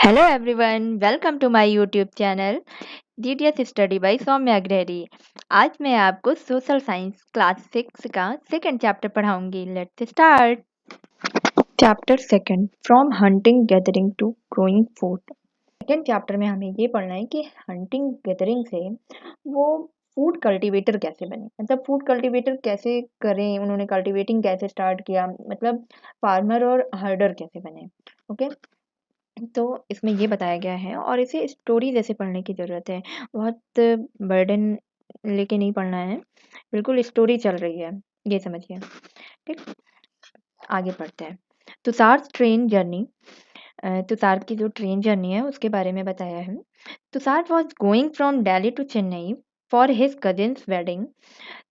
Hello everyone, welcome to my YouTube channel DTS Study by Saumya Agrahari. आज मैं आपको social science class 6 का second chapter पढ़ाऊंगी। Let's start. Chapter second, from hunting gathering to growing food. Second chapter में हमें ये पढ़ना है कि हंटिंग गैदरिंग से वो फूड कल्टीवेटर कैसे बने, मतलब फूड कल्टीवेटर कैसे करें, उन्होंने कल्टीवेटिंग कैसे स्टार्ट किया, मतलब फार्मर और हर्डर कैसे बने। ओके, तो इसमें ये बताया गया है और इसे स्टोरी जैसे पढ़ने की ज़रूरत है। बहुत बर्डन लेके नहीं पढ़ना है, बिल्कुल स्टोरी चल रही है, ये समझिए। ठीक, आगे पढ़ते हैं। तुषार ट्रेन जर्नी, तुषार की जो ट्रेन जर्नी है उसके बारे में बताया है। Tushar was going from Delhi to Chennai for his cousin's wedding.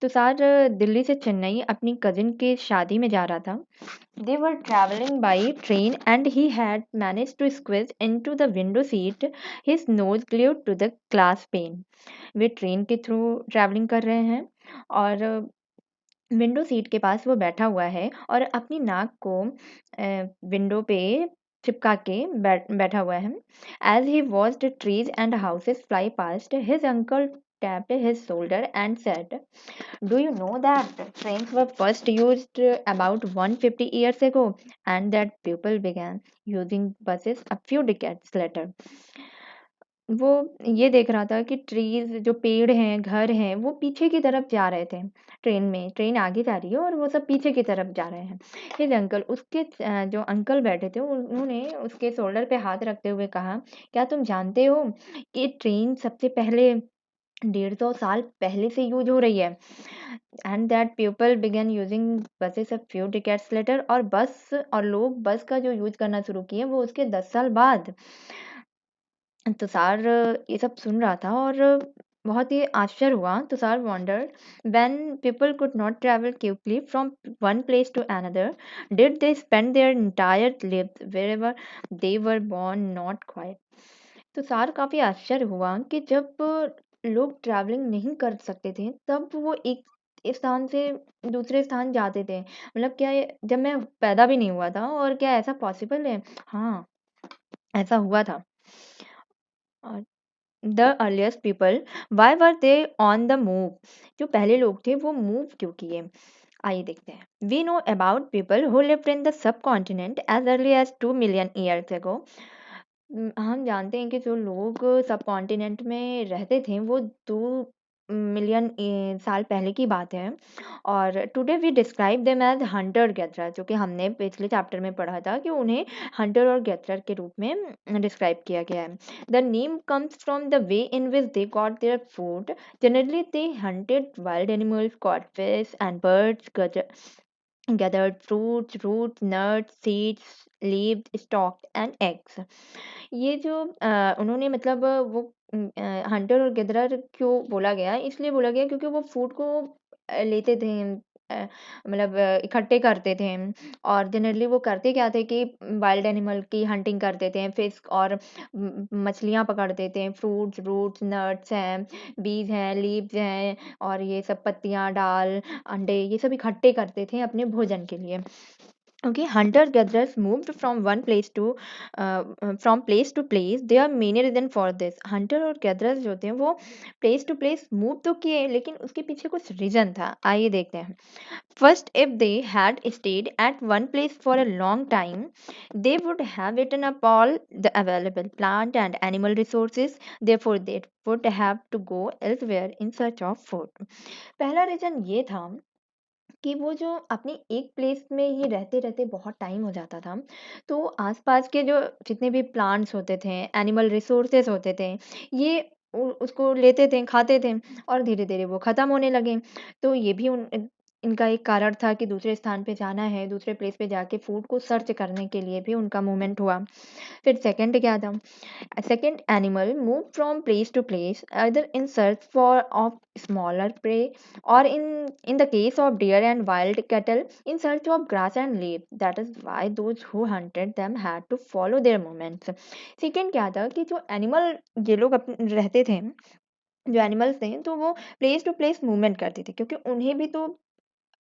Tushar Delhi से चेन्नई अपनी कजिन की शादी में जा रहा था। They were traveling by train and he had managed to squeeze into the window seat, his nose glued to the glass pane. Way train के through travelling कर रहे हैं और विंडो सीट के पास वो बैठा हुआ है और अपनी नाक को विंडो पे चिपका के बैठा हुआ है। As he watched trees and houses fly past, his uncle tapped his shoulder and said, "Do you know that trains were first used about 150 years ago and that people began using buses a few decades later?" वो ये देख रहा था कि trees जो पेड़ हैं, घर हैं, वो पीछे की तरफ जा रहे थे। ट्रेन में ट्रेन आगे जा रही है और वो सब पीछे की तरफ जा रहे हैं। हिज अंकल, उसके जो अंकल बैठे थे उन्होंने उसके शोल्डर पे हाथ रखते हुए कहा, क्या तुम जानते हो कि ट्रेन सबसे पहले 150 साल पहले से यूज हो रही है। And that people began using buses a few decades later, और बस और लोग बस का जो यूज करना शुरू किए वो उसके 10 साल बाद। तुषार ये सब सुन रहा था और बहुत ही आश्चर्य हुआ। Tushar wondered when people could not travel quickly from one place to another, did they spend their entire lives wherever they were born? Not quite. Tushar काफी आश्चर्य हुआ कि जब लोग ट्रैवलिंग नहीं कर सकते थे तब वो एक स्थान से दूसरे स्थान जाते थे। मतलब क्या जब मैं पैदा भी नहीं हुआ था, और क्या ऐसा पॉसिबल है? हाँ, ऐसा हुआ था। और the earliest people, why were they on the move? जो पहले लोग थे वो मूव क्यों किए? आइए देखते हैं। We know about people who lived in the subcontinent as early as 2 million years ago. हम जानते हैं कि जो लोग सब कॉन्टिनेंट में रहते थे वो 2 मिलियन साल पहले की बात है। और today we describe them as hunter gatherer, जो कि हमने पिछले चैप्टर में पढ़ा था कि उन्हें हंटर और गैदरर के रूप में डिस्क्राइब किया गया है। The name comes from the way in which they got their food. Generally they hunted wild animals, caught fish and birds, gathered fruits, roots, nuts, seeds, leaves, stalks and eggs. ये जो उन्होंने मतलब वो Hunter और gatherer क्यों बोला गया, इसलिए बोला गया क्योंकि वो फूड को लेते थे, मतलब इकट्ठे करते थे। और जनरली वो करते क्या थे कि वाइल्ड एनिमल की हंटिंग करते थे, फिश और मछलियाँ पकड़ते थे, फ्रूट्स, रूट्स, नट्स हैं, बीज हैं, लीव्स हैं, और ये सब पत्तियाँ, डाल, अंडे, ये सब इकट्ठे करते थे अपने भोजन के लिए। Okay, hunter gatherers moved from one place to from place to place. There are many reasons for this. Hunter और gatherers जो थे वो place to place move तो किए, लेकिन उसके पीछे कुछ reason था। आइए देखते हैं। First, if they had stayed at one place for a long time, they would have eaten up all the available plant and animal resources. Therefore, they would have to go elsewhere in search of food. पहला reason ये था कि वो जो अपनी एक place में ही रहते-रहते बहुत टाइम हो जाता था, तो आस-पास के जो जितने भी प्लांट्स होते थे, एनिमल रिसोर्सेज़ होते थे, ये उ उसको लेते थे, खाते थे और धीरे-धीरे वो ख़त्म होने लगे। तो ये भी इनका एक कारण था कि दूसरे स्थान पे जाना है, दूसरे प्लेस पे जाके फूड को सर्च करने के लिए भी उनका मूवमेंट हुआ। फिर सेकंड क्या था? A second animal moved from place to place, either in search for of smaller prey, or in the case of deer and wild cattle, in search of grass and leaf. That is why those who hunted them had to follow their movements. Second क्या था कि जो animal ये लोग रहते थे, जो animals थे, तो वो प्लेस टू प्लेस मूवमेंट करते थे क्योंकि उन्हें भी तो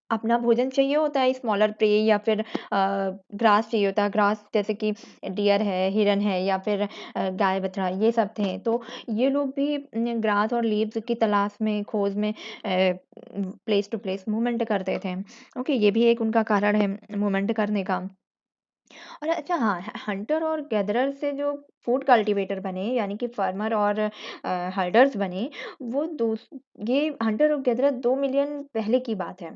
अपना भोजन चाहिए होता है, स्मॉलर प्रे या फिर ग्रास चाहिए होता है। ग्रास जैसे कि डियर है, हिरन है या फिर गाय बछड़ा ये सब थे। तो ये लोग भी ग्रास और लीव्स की तलाश में, खोज में प्लेस टू प्लेस मूवमेंट करते थे। ओके, ये भी एक उनका कारण है मूवमेंट करने का। और अच्छा हाँ, हंटर और गैदरर से जो फूड कल्टीवेटर बने, यानी कि फार्मर और हर्डर्स बने, वो दो, ये हंटर और गैदरर 2 मिलियन पहले की बात है,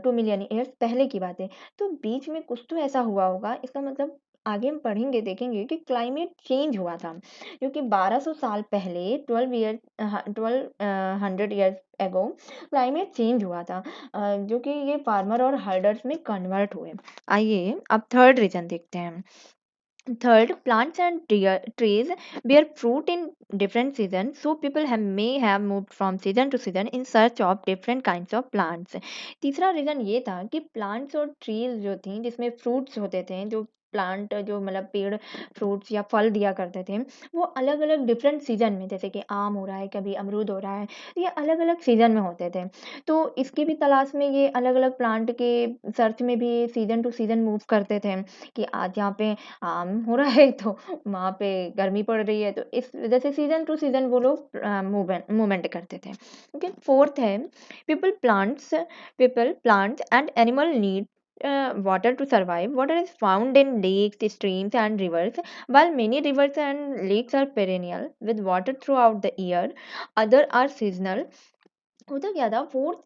2 मिलियन ईयर्स पहले की बात है। तो बीच में कुछ तो ऐसा हुआ होगा, इसका मतलब आगे हम पढ़ेंगे देखेंगे कि क्लाइमेट चेंज हुआ था, क्योंकि 1200 साल पहले, 1200 ईयर्स एगो क्लाइमेट चेंज हुआ था, जो कि ये फार्मर और हर्डर्स में कन्वर्ट हुए। आइए अब थर्ड रीजन देखते हैं। Third, plants and trees bear fruit in different seasons, so people may have moved from season to season in search of different kinds of plants. तीसरा रीजन ये था कि प्लांट्स और ट्रीज जो थी, जिसमें फ्रूट्स होते थे, जो प्लांट जो मतलब पेड़ फ्रूट्स या फल दिया करते थे, वो अलग अलग डिफरेंट सीजन में, जैसे कि आम हो रहा है, कभी अमरूद हो रहा है, ये अलग अलग सीजन में होते थे। तो इसकी भी तलाश में ये अलग अलग प्लांट के सर्च में भी सीजन टू सीजन मूव करते थे, कि आज यहाँ पे आम हो रहा है तो वहाँ पे गर्मी पड़ रही है, तो इस वजह से सीजन टू सीजन वो लोग मूवमेंट करते थे। ओके, फोर्थ है, people plants people plants and animal need water to survive. Water is found in lakes, streams, and rivers. While many rivers and lakes are perennial with water throughout the year, other are seasonal. होता क्या था, fourth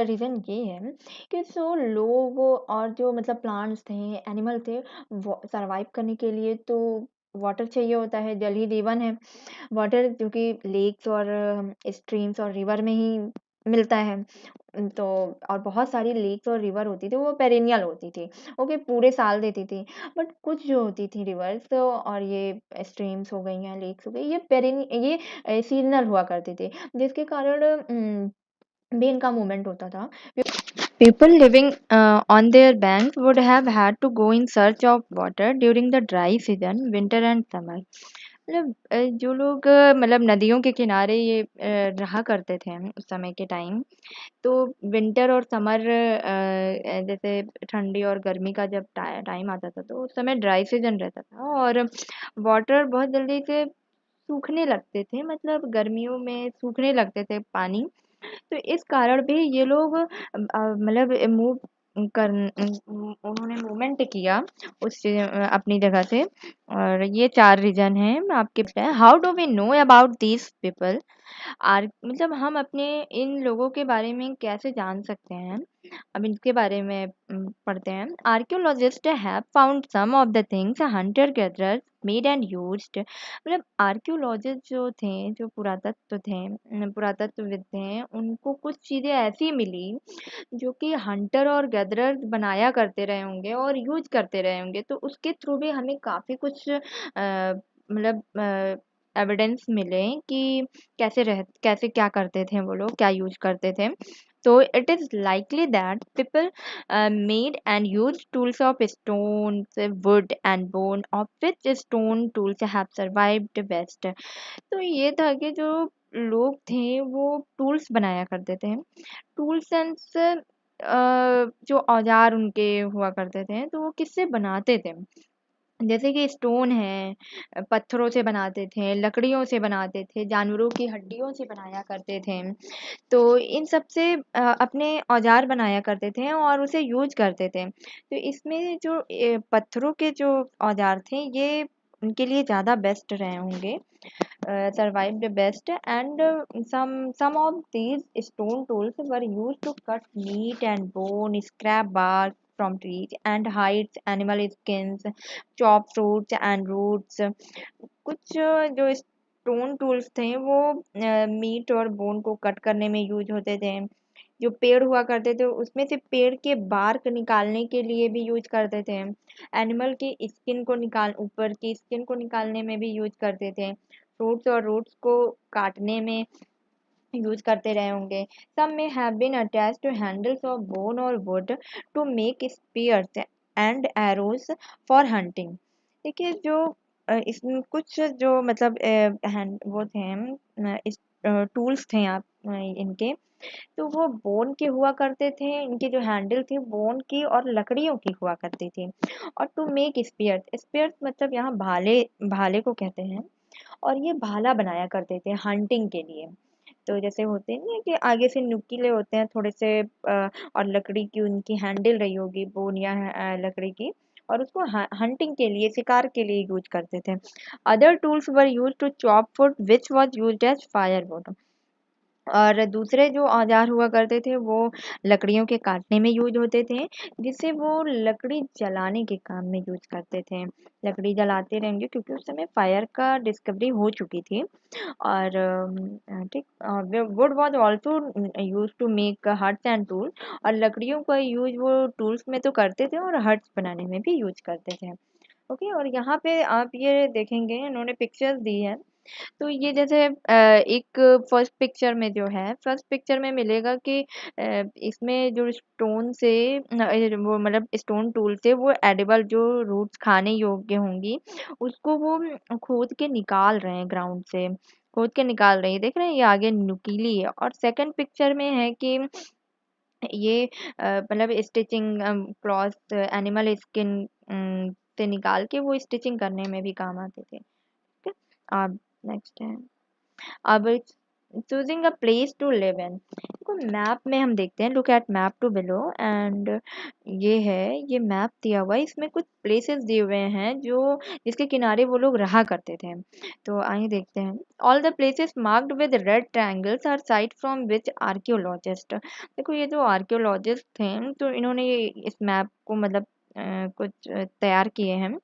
reason ये है कि जो लोग और जो मतलब प्लांट्स थे, एनिमल थे, सरवाइव करने के लिए तो वाटर चाहिए होता है, जल ही जीवन है। वाटर जो कि लेक्स और स्ट्रीम्स और रिवर में ही मिलता है। तो और बहुत सारी लेक्स और रिवर होती थी, वो पेरेनियल होती थी, ओके, पूरे साल देती थी। बट कुछ जो होती थी रिवर्स तो और ये स्ट्रीम्स हो गई हैं, लेक्स हो गई, ये सीजनल हुआ करती थी, जिसके कारण भी इनका मूवमेंट होता था। People living on their banks would have had to go in search of water during the dry season, winter and summer. मतलब जो लोग मतलब नदियों के किनारे ये रहा करते थे उस समय के टाइम, तो विंटर और समर, जैसे ठंडी और गर्मी का जब टाइम आता था, तो उस समय ड्राई सीजन रहता था और वाटर बहुत जल्दी से सूखने लगते थे, मतलब गर्मियों में सूखने लगते थे पानी। तो इस कारण भी ये लोग मतलब मूव कर उन्होंने मूवमेंट किया अपनी जगह से। और ये 4 रीजन हैं आपके बताए। How do we know about these people? Or मतलब हम अपने इन लोगों के बारे में कैसे जान सकते हैं? अब इनके बारे में पढ़ते हैं। Archaeologist have found some of the things hunter gatherers made and used. मतलब आर्कियोलॉजिस्ट जो थे, जो पुरातत्वविद थे, उनको कुछ चीजें ऐसी मिली जो कि हंटर और गैदरर्स बनाया करते रहे होंगे और यूज करते रहे होंगे, तो उसके थ्रू भी हमें काफी कुछ मतलब एविडेंस मिले कि कैसे क्या करते थे वो लोग, क्या यूज करते थे। So it is likely that people made and used tools of stones, wood, and bone, of which stone tools have survived best. तो ये था कि जो लोग थे वो टूल्स बनाया करते थे। टूल्स सेंस जो औजार उनके हुआ करते थे, तो वो किससे बनाते थे? जैसे कि स्टोन है, पत्थरों से बनाते थे, लकड़ियों से बनाते थे, जानवरों की हड्डियों से बनाया करते थे। तो इन सब से अपने औजार बनाया करते थे और उसे यूज करते थे। तो इसमें जो पत्थरों के जो औजार थे, ये उनके लिए ज़्यादा बेस्ट रहे होंगे, survived best. And some of these stone tools were used to cut meat and bone, scrap bark from trees, and hide animal skins, chop fruits and roots. कुछ जो स्टोन टूल्स थे वो मीट और bone को cut करने में use होते थे। जो पेड़ हुआ करते थे उसमें से पेड़ के बार्क निकालने के लिए भी यूज करते थे। एनिमल की स्किन को निकाल ऊपर की स्किन को निकालने में भी यूज करते थे। फ्रूट्स और रूट्स को काटने में यूज करते रहे होंगे। Some may have been attached to handles of bone or wood to make spears and arrows for hunting. देखिए जो इसमें कुछ जो मतलब वो थे, टूल्स थे आप इनके, तो वो बोन के हुआ करते थे। इनके जो हैंडल थे बोन की और लकड़ियों की हुआ करती थी। और टू मेक स्पीयर, स्पीयर मतलब यहाँ भाले, भाले को कहते हैं। और ये भाला बनाया करते थे हंटिंग के लिए। तो जैसे होते नहीं है कि आगे से नुकीले होते हैं थोड़े से, और लकड़ी की उनकी हैंडल रही होगी बोन या लकड़ी की, और उसको हंटिंग के लिए, शिकार के लिए यूज करते थे। Other tools were use to chop food which was use as firewood. और दूसरे जो औजार हुआ करते थे वो लकड़ियों के काटने में यूज होते थे, जिससे वो लकड़ी जलाने के काम में यूज करते थे। लकड़ी जलाते रहेंगे क्योंकि उस समय फायर का डिस्कवरी हो चुकी थी। और ठीक, wood was also use to make huts and tool. और लकड़ियों का यूज वो टूल्स में तो करते थे और हट्स बनाने में भी यूज करते थे। ओके, और यहाँ पे आप ये देखेंगे इन्होंने पिक्चर्स दी है। तो ये जैसे एक फर्स्ट पिक्चर में जो है, फर्स्ट पिक्चर में मिलेगा कि इसमें जो स्टोन से वो मतलब स्टोन टूल से वो एडिबल जो रूट्स खाने योग्य होंगी उसको वो खोद के निकाल रहे हैं ग्राउंड से, खोद के निकाल रहे हैं। देख रहे हैं ये आगे नुकीली है। और सेकंड पिक्चर में है कि ये मतलब स्टिचिंग क्लॉथ एनिमल स्किन से निकाल के वो स्टिचिंग करने में भी काम आते थे। ठीक है, अब नेक्स्ट है, अब choosing a place to live in. देखो मैप में हम देखते हैं, look at map two below एंड ये है, ये मैप दिया हुआ है, इसमें कुछ प्लेसेस दिए हुए हैं जो जिसके किनारे वो लोग रहा करते थे। तो आइए देखते हैं। All the places marked with red triangles are site from which archaeologist. देखो ये जो आर्कियोलॉजिस्ट थे तो इन्होंने इस मैप को मतलब कुछ तैयार किए हैं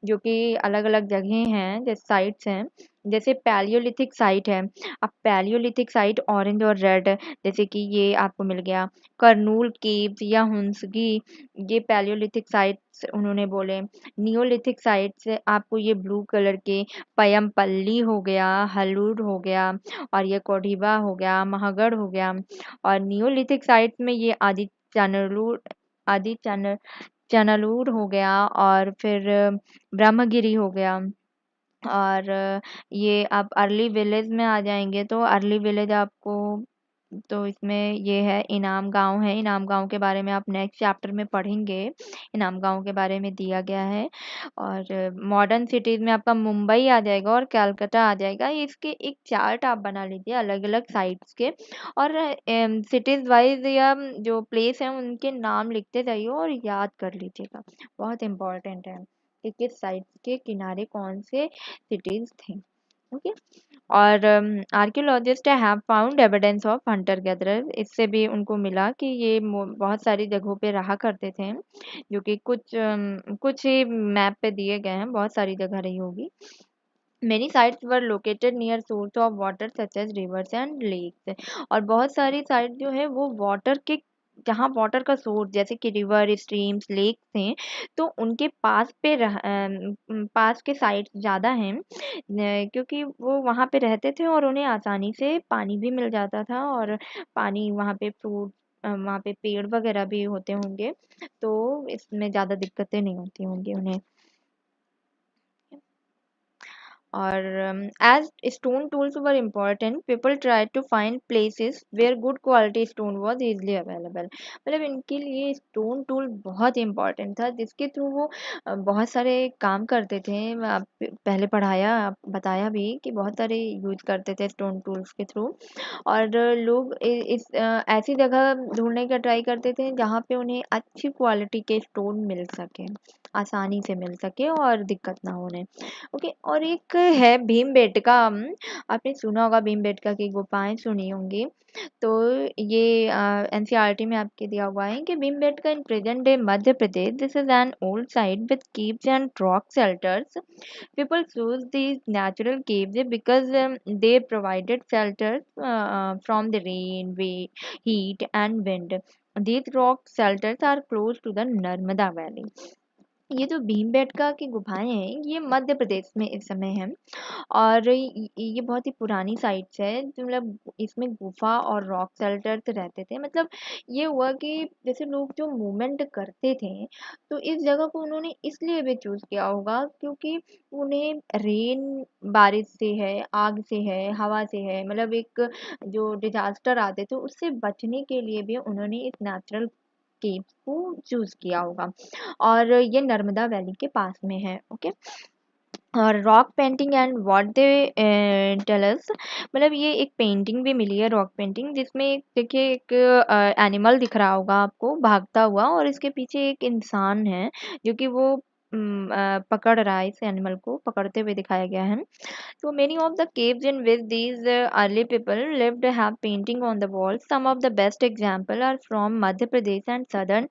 जो कि अलग अलग जगह हैं, जैसे साइट्स हैं। जैसे पैलियोलिथिक साइट है। अब पैलियोलिथिक साइट ऑरेंज और रेड, जैसे कि ये आपको मिल गया करनूल केव्स या हुंसगी, ये पैलियोलिथिक साइट्स उन्होंने बोले। नियोलिथिक साइट्स आपको ये ब्लू कलर के पयमपल्ली हो गया, हलूर हो गया, और ये कोडिबा हो गया, महागढ़ हो गया। और नियोलिथिक साइट्स में ये आदि चानलूर, आदि चनलूर हो गया, और फिर ब्रह्मगिरी हो गया। और ये आप अर्ली विलेज में आ जाएंगे तो अर्ली विलेज आपको, तो इसमें ये है इनाम गांव है। इनाम गांव के बारे में आप नेक्स्ट चैप्टर में पढ़ेंगे, इनाम गांव के बारे में दिया गया है। और मॉडर्न सिटीज में आपका मुंबई आ जाएगा और कलकत्ता आ जाएगा। इसके एक चार्ट आप बना लीजिए अलग अलग साइट्स के, और सिटीज वाइज या जो प्लेस है उनके नाम लिखते जाइए और याद कर लीजिएगा, बहुत इंपॉर्टेंट है कि किस साइट के किनारे कौन से सिटीज थे। ओके, और archaeologist have found evidence of Hunter gatherer. इससे भी उनको मिला कि ये बहुत सारी जगहों पे रहा करते थे, जो कि कुछ ही मैप पे दिए गए हैं, बहुत सारी जगह रही होगी। Many sites were located near source of water such as rivers and lakes। और बहुत सारी साइट जो है वो वाटर के, जहाँ वाटर का सोर्स जैसे कि रिवर, स्ट्रीम्स, लेक थे, तो उनके पास पे पास के साइट्स ज़्यादा हैं, क्योंकि वो वहाँ पे रहते थे और उन्हें आसानी से पानी भी मिल जाता था। और पानी वहाँ पे फ्रूट, वहाँ पे पेड़ वगैरह भी होते होंगे, तो इसमें ज़्यादा दिक्कतें नहीं होती होंगी उन्हें। और as stone tools were important, people tried to find places where good quality stone was easily available। मतलब इनके लिए स्टोन टूल बहुत इम्पोर्टेंट था, जिसके थ्रू वो बहुत सारे काम करते थे। पहले पढ़ाया, बताया भी कि बहुत सारे यूज करते थे स्टोन टूल्स के थ्रू। और लोग ऐसी जगह ढूंढने का ट्राई करते थे जहाँ पे उन्हें अच्छी क्वालिटी के स्टोन मिल सके, आसानी से मिल सके और दिक्कत ना होने। ओके, और एक है भीमबेटका। आपने सुना होगा भीमबेटका की गुफाएं सुनी होंगी। तो ये एनसीईआरटी में आपके दिया हुआ है कि Bhimbetka in present day Madhya Pradesh, this is an old site with caves and rock shelters। People choose these natural caves because they provided shelter from the rain, heat and wind। These rock shelters are close to the Narmada Valley। ये जो भीमबेटका की गुफाएं हैं ये मध्य प्रदेश में इस समय है। और ये बहुत ही पुरानी साइट्स है जो मतलब इसमें गुफा और रॉक शेल्टर्स रहते थे। मतलब ये हुआ कि जैसे लोग जो मूवमेंट करते थे तो इस जगह को उन्होंने इसलिए भी चूज किया होगा क्योंकि उन्हें रेन बारिश से है, आग से है, हवा से है, मतलब एक जो डिजास्टर आते थे उससे बचने के लिए भी उन्होंने इस नेचुरल केव्स को चूज किया होगा। और ये नर्मदा वैली के पास में है। ओके। और rock painting and what they tell us, मतलब ये एक पेंटिंग भी मिली है, रॉक पेंटिंग, जिसमें एक देखिए एक एनिमल दिख रहा होगा आपको भागता हुआ, और इसके पीछे एक इंसान है जो कि वो पकड़ रहा है, इस एनिमल को पकड़ते हुए दिखाया गया है। So many of the caves in which these early people lived have painting on the walls. Some of the best example are from Madhya Pradesh and southern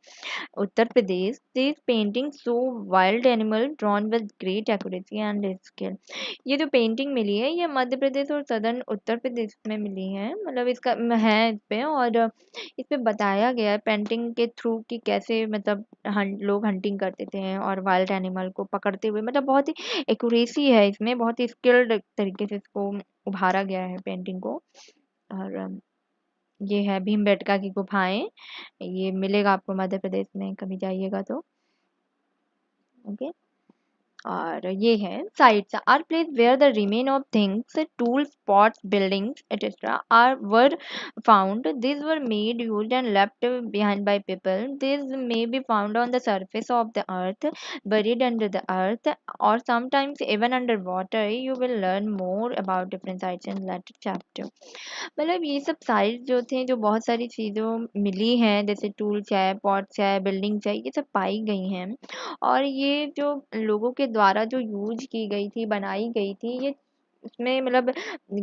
Uttar Pradesh. These paintings show wild animal drawn with great accuracy and skill. ये जो painting मिली है ये मध्य प्रदेश और southern Uttar Pradesh में मिली है, मतलब इसका है इस पे। और इस पे बताया गया है पेंटिंग के थ्रू कि कैसे मतलब लोग हंटिंग करते थे और वाइल्ड एनिमल को पकड़ते हुए, मतलब बहुत ही एक्यूरेसी है इसमें, बहुत ही स्किल्ड तरीके से इसको उभारा गया है पेंटिंग को। और ये है भीमबेटका की गुफाएं, ये मिलेगा आपको मध्य प्रदेश में कभी जाइएगा तो। ओके। और ये है sites are places where the remain of things tools pots buildings etcetera are were found. This were made used and left behind by people. This may be found on the surface of the earth, buried under the earth, or sometimes even underwater. You will learn more about different sites in later chapter. मतलब ये सब sites जो थे, जो बहुत सारी चीज़ों मिली हैं जैसे टूल्स है, पॉट्स है, बिल्डिंग्स है, ये सब पाई गई हैं। और ये जो लोगों के द्वारा जो यूज की गई थी, बनाई गई थी, ये उसमें मतलब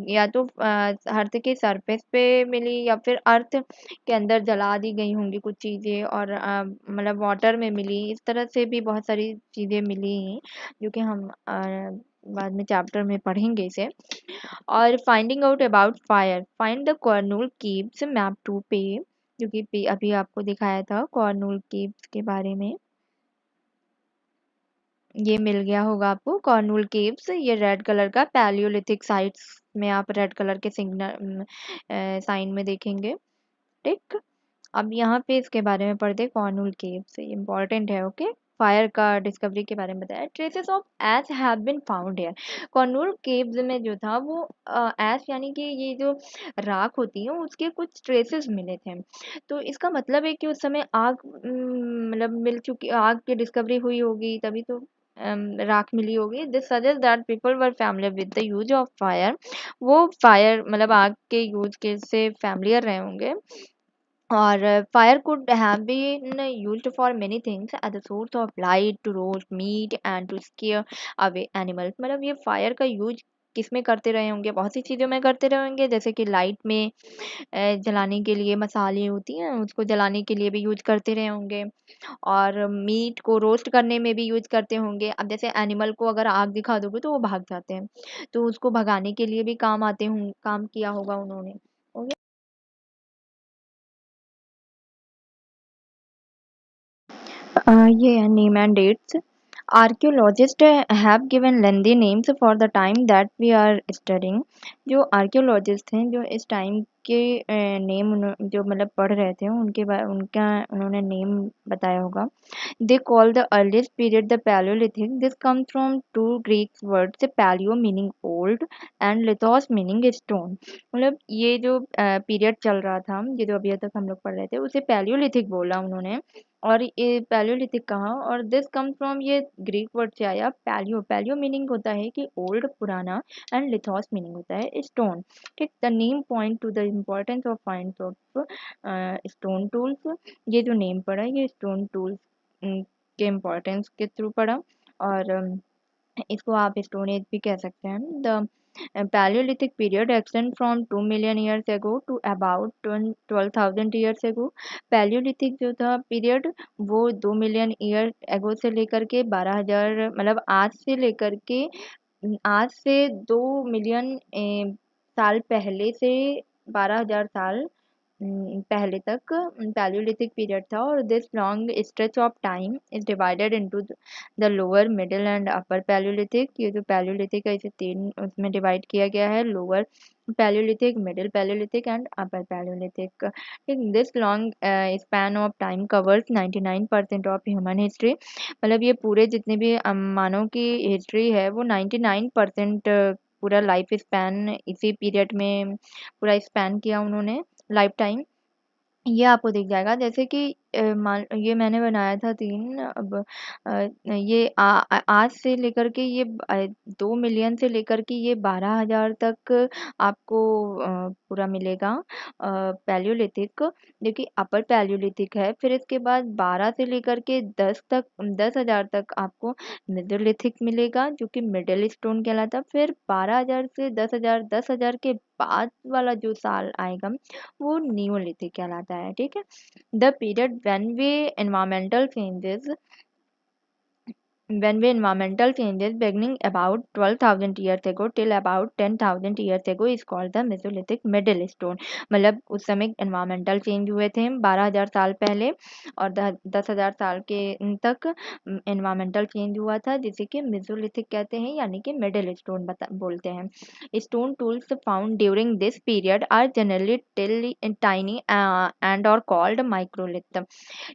या तो अर्थ के सरफेस पे मिली या फिर अर्थ के अंदर जला दी गई होंगी कुछ चीज़ें, और मतलब वाटर में मिली, इस तरह से भी बहुत सारी चीज़ें मिली हैं जो कि हम बाद में चैप्टर में पढ़ेंगे इसे। और finding out about fire, find the Kurnool caves map 2 पे, जो कि अभी आपको दिखाया था कॉर्नूल कीव्स के बारे में। ये मिल गया होगा आपको कॉर्नूल केव्स, ये रेड कलर का पैलियोलिथिक साइट्स में आप रेड कलर के सिग्नल साइन में देखेंगे। ठीक। अब यहाँ पे इसके बारे में पढ़ते कॉर्नूल केव्स, ये इम्पोर्टेंट है। ओके। फायर का डिस्कवरी के बारे में बताया। Traces of ash have been found here. Kurnool caves में जो था वो एश यानी कि ये जो राख होती है उसके कुछ ट्रेसेस मिले थे। तो इसका मतलब है कि उस समय आग मतलब मिल चुकी, आग की डिस्कवरी हुई होगी तभी तो राख मिली होगी। This suggest that people were familiar with the use of fire. वो फायर मतलब आग के यूज के से फैमिलियर रहे होंगे। और fire could have been used for many things as a source of light, to roast meat and to scare away animals। मतलब ये फायर का यूज किस में करते रहे होंगे, बहुत सी चीज़ों में करते रहे होंगे, जैसे कि लाइट में जलाने के लिए मसाले होती हैं उसको जलाने के लिए भी यूज करते रहे होंगे, और मीट को रोस्ट करने में भी यूज करते होंगे। अब जैसे एनिमल को अगर आग दिखा दोगे तो वो भाग जाते हैं, तो उसको भगाने के लिए भी काम आते हों, काम किया होगा उन्होंने। ये है name and dates. Archaeologists have given lengthy names for the time that we are studying. जो archaeologists हैं जो इस टाइम के नेम जो मतलब पढ़ रहे थे उनका उन्होंने नेम बताया होगा। They call the earliest period the Paleolithic. This comes from two Greek words, paleo meaning old and lithos meaning stone. मतलब ये जो पीरियड चल रहा था, ये जो अभी तक हम लोग पढ़ रहे थे, उसे पैलियोलिथिक बोला उन्होंने। और ये पैलियोलिथिक कहा, और दिस कम फ्रॉम, ये ग्रीक वर्ड से आया। पैलियो, पैलियो मीनिंग होता है कि ओल्ड पुराना, एंड लिथोस मीनिंग होता है स्टोन। ठीक। The name point two the importance of finds of stone tools. ये जो नेम पड़ा ये स्टोन टूल्स के इम्पोर्टेंस के थ्रू पड़ा। और इसको आप स्टोन एज भी कह सकते हैं। The Paleolithic period extend from 2 million years ago to about 12,000 years ago। Paleolithic जो था पीरियड वो 2 मिलियन ईयर एगो से लेकर के 12,000, मतलब आज से 2 मिलियन साल पहले से 12,000 साल पहले तक पैलियोलिथिक पीरियड था और this long stretch of time is divided into the lower middle and upper Palaeolithic. ये जो पैलियोलिथिक है इसे तीन उसमें डिवाइड किया गया है, lower Palaeolithic, middle Palaeolithic and upper Palaeolithic. This long span of time covers 99% of human history. मतलब ये पूरे जितने भी मानव की हिस्ट्री है वो 99% पूरा लाइफ स्पैन इसी पीरियड में पूरा स्पैन किया उन्होंने, लाइफ टाइम। ये आपको दिख जाएगा जैसे कि मान ये मैंने बनाया था 3। अब ये आज से लेकर के ये 2 मिलियन से लेकर के ये 12,000 तक आपको पूरा मिलेगा पैलियोलिथिक, जो कि अपर पैलियोलिथिक है। फिर इसके बाद 12 से लेकर के 10,000 तक आपको मेसोलिथिक मिलेगा, जो कि मिडिल स्टोन कहलाता। फिर 12,000 से 10,000, 10,000 के बाद वाला जो साल आएगा वो नियोलिथिक कहलाता है। ठीक है, the period when we environmental changes beginning about 12,000 years ago till about 10,000 years ago is called the Mesolithic Middle Stone। मतलब उस समय environmental change हुए थे 12,000 साल पहले और 10,000 साल के तक environmental change हुआ था, जिसे कि Mesolithic कहते हैं, यानी कि Middle Stone बोलते हैं। Stone tools found during this period are generally tiny and or called microlith।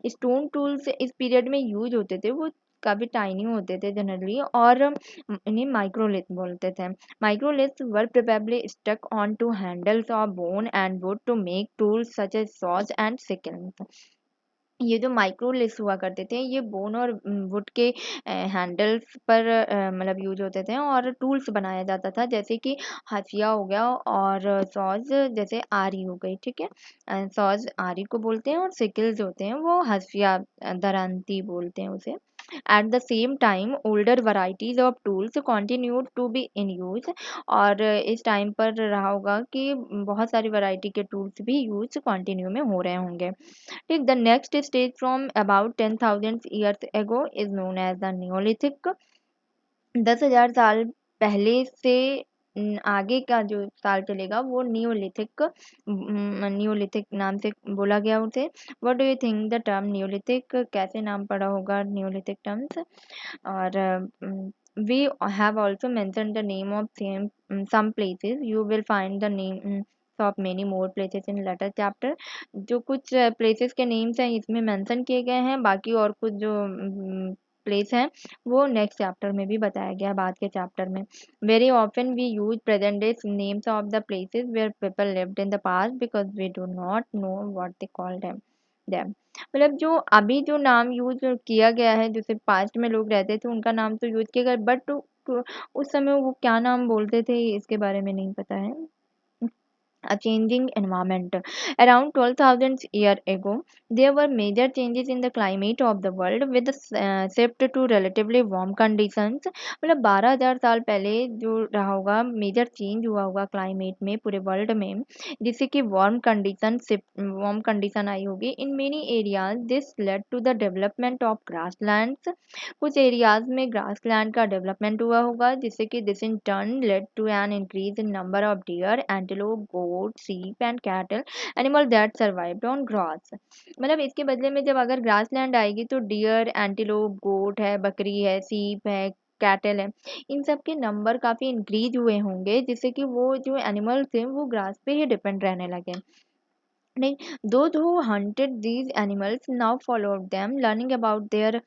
Stone tools इस पीरियड में यूज होते थे वो काफी टाइनी होते थे जनरली, और इन्हें माइक्रोलिथ बोलते थे। Microliths were probably stuck on to handles of bone and wood to make tools such as saws and sickles. ये जो माइक्रोलिथ्स हुआ करते थे ये बोन और वुड के हैंडल्स पर मतलब यूज होते थे और टूल्स बनाया जाता था, जैसे कि हसिया हो गया और सॉज जैसे आरी हो गई। ठीक है, सॉज आरी को बोलते हैं और सिकल्स होते हैं वो हसिया दरांती बोलते हैं उसे। At the same time older varieties of tools continued to be in use. और इस टाइम पर रहा होगा कि बहुत सारी वैरायटी के टूल्स भी यूज कंटिन्यू में हो रहे होंगे। ठीक, the next stage from about 10,000 years ago is known as the Neolithic। 10,000 साल पहले से आगे का जो साल चलेगा वो नियोलिथिक, नियोलिथिक नाम से बोला गया उसे। What do you think the term Neolithic कैसे नाम पड़ा होगा नियोलिथिक टर्म्स? और we have also mentioned the name of some places, you will find the name of many more places in later chapter। जो कुछ places के names हैं इसमें mention किए गए हैं, बाकी और कुछ जो प्लेस हैं वो नेक्स्ट चैप्टर में भी बताया गया है, बाद के चैप्टर में। Very often we use present day names of the places where people lived in the past because we do not know what they call them. मतलब जो अभी जो नाम यूज किया गया है, जैसे पास्ट में लोग रहते थे उनका नाम तो यूज किया गया, बट उस समय वो क्या नाम बोलते थे इसके बारे में नहीं पता है। A changing environment around 12,000 years ago there were major changes in the climate of the world with the shift to relatively warm conditions। मतलब 12,000 साल पहले जो रहा होगा मेजर चेंज हुआ होगा क्लाइमेट में पूरे वर्ल्ड में, जिससे कि वार्म कंडीशन आई होगी in many areas. This led to the development of grasslands. कुछ एरियाज में ग्रासलैंड का डेवलपमेंट हुआ होगा, जिससे कि this in turn led to an increase in number of deer, antelope, goat, sheep and cattle animal that survived on grass। मतलब इसके बदले में जब अगर ग्रास लैंड आएगी तो डियर, एंटीलोप, गोट है, बकरी है, सीप है, कैटल है, इन सब के नंबर काफी इंक्रीज हुए होंगे, जिससे कि वो जो एनिमल थे वो ग्रास पे ही डिपेंड रहने लगे। नहीं, those who hunted these animals now followed them, learning about their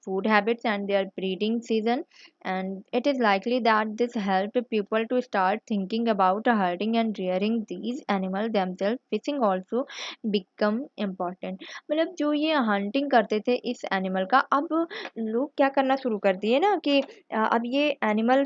food habits and their breeding season, and it is likely that this helped people to start thinking about herding and rearing these animals themselves। Fishing also become important। मतलब जो ये hunting करते थे इस animal का, अब लोग क्या करना शुरू कर दिए ना कि अब ये एनिमल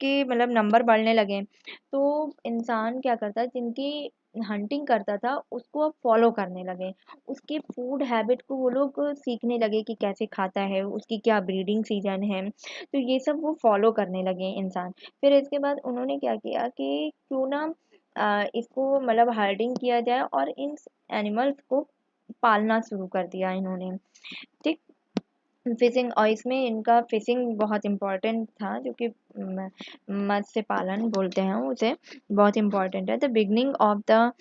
के मतलब नंबर बढ़ने लगे, तो इंसान क्या करता है जिनकी हंटिंग करता था उसको अब फॉलो करने लगे, उसके फूड हैबिट को वो लोग सीखने लगे कि कैसे खाता है, उसकी क्या ब्रीडिंग सीजन है, तो ये सब वो फॉलो करने लगे इंसान। फिर इसके बाद उन्होंने क्या किया कि क्यों ना इसको मतलब हर्डिंग किया जाए और इन एनिमल्स को पालना शुरू कर दिया इन्होंने। ठीक, फिशिंग, और इसमें इनका फिशिंग बहुत इम्पोर्टेंट था, जो कि मत्स्य पालन बोलते हैं उसे, बहुत इम्पोर्टेंट है। The beginning of the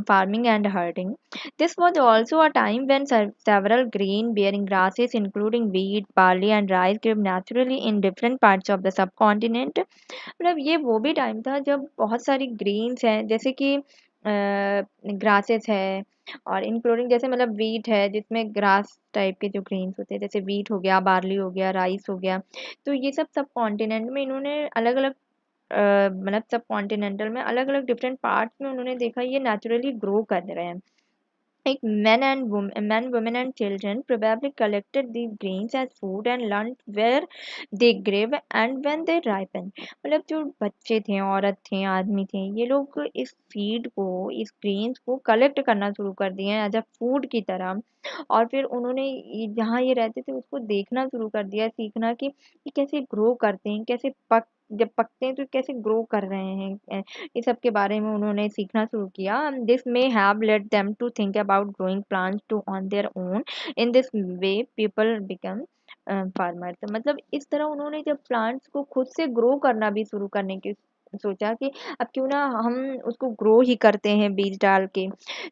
farming and herding, this was also a time when several green bearing grasses including wheat, barley and rice grew naturally in different parts of the subcontinent। मतलब ये वो भी time था जब बहुत सारी Green's हैं, जैसे कि ग्रासेस है, और इंक्लूडिंग जैसे मतलब वीट है जिसमें ग्रास टाइप के जो ग्रेन्स होते हैं, जैसे वीट हो गया, बार्ली हो गया, राइस हो गया। तो ये सब कॉन्टिनेंट में इन्होंने अलग अलग मतलब सब कॉन्टिनेंटल में अलग अलग डिफरेंट पार्ट्स में उन्होंने देखा ये नेचुरली ग्रो कर रहे हैं। Like men, women, and children probably collected these grains as food and learned where they grew and when they ripen। मतलब जो बच्चे थे, औरत थे, आदमी थे, ये लोग इस सीड को, इस ग्रेन्स को कलेक्ट करना शुरू कर दिए हैं एज अ फूड की तरह। और फिर उन्होंने जहाँ ये रहते थे उसको देखना शुरू कर दिया, सीखना कि ये कैसे ग्रो करते हैं, कैसे जब पकते हैं तो कैसे ग्रो कर रहे हैं, इस सब के बारे में उन्होंने सीखना शुरू किया। This may have led them to think about growing plants to on their own. In this way people become farmers. मतलब इस तरह उन्होंने जब प्लांट्स को खुद से ग्रो करना भी शुरू करने की सोचा कि अब क्यों ना हम उसको ग्रो ही करते हैं बीज डाल के,